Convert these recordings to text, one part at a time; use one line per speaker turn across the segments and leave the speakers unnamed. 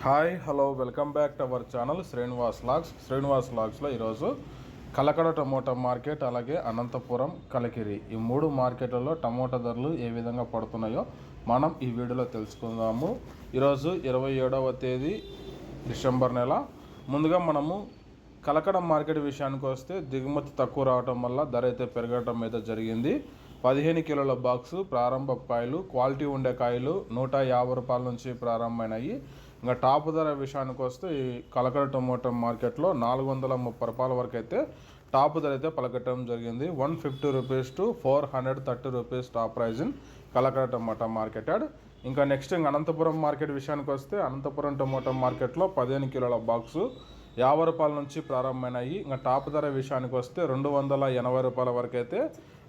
Hi hello welcome back to our channel Srinivas లాగ్స్లో ఈరోజు Kalakada tomato market అలాగే అనంతపురం కలికిరి ఈ మూడు మార్కెట్లలో టమోటా ధరలు ఏ విధంగా పడుతున్నాయో మనం ఈ వీడియోలో తెలుసుకుందాము. ఈరోజు 27వ తేదీ డిసెంబర్ నెల. ముందుగా మనము కలకడ మార్కెట్ విషయానికి వస్తే దిగుమతి తక్కువ రావడం వల్ల ధర అయితే పెరగడం అయితే జరిగింది. 15 కిలోల బాక్సు ప్రారంభ కాయలు, క్వాలిటీ ఉండే కాయలు 150 రూపాయల నుంచి ప్రారంభమైనాయి. ఇంకా టాప్ ధర విషయానికి వస్తే ఈ కలకడ టమోటా మార్కెట్లో 430 రూపాయల వరకు అయితే టాప్ ధర అయితే పలకటం జరిగింది. 150 rupees to 430 rupees top price in Kalakada tomato market yard. ఇంకా నెక్స్ట్ అనంతపురం మార్కెట్ విషయానికి వస్తే అనంతపురం టమోటా మార్కెట్లో 15 కిలోల బాక్సు 50 రూపాయల నుంచి ప్రారంభమైనాయి. ఇంకా టాప్ ధర విషయానికి వస్తే 280 రూపాయల వరకు అయితే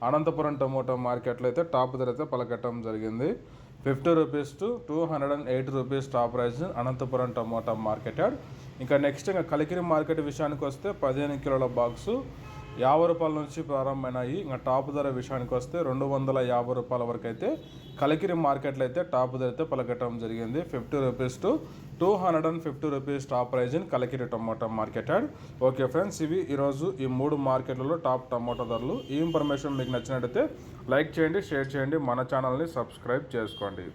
అనంతపురం టమోటా మార్కెట్లో అయితే టాప్ ధర అయితే పలకటం జరిగింది. 50 rupees to 208 rupees top price Anantapuram tomato market yard. ఇంకా నెక్స్ట్ కలికిరి మార్కెట్ విషయానికి వస్తే 15 కిలోల బాక్సు 50 రూపాయల నుంచి ప్రారంభమైనాయి. ఇంకా టాప్ ధర విషయానికి వస్తే 250 రూపాయల వరకు అయితే కలికిరి మార్కెట్లో అయితే టాప్ ధర అయితే పలకటం జరిగింది. 50 rupees to 250 rupees top price in Kalikiri tomato market yard. Okay friends, ఇవి ఈరోజు ఈ మూడు మార్కెట్లలో టాప్ టమోటా ధరలు. ఈ ఇన్ఫర్మేషన్ మీకు నచ్చినట్టయితే లైక్ చేయండి, షేర్ చేయండి, మన ఛానల్ని సబ్స్క్రైబ్ చేసుకోండి.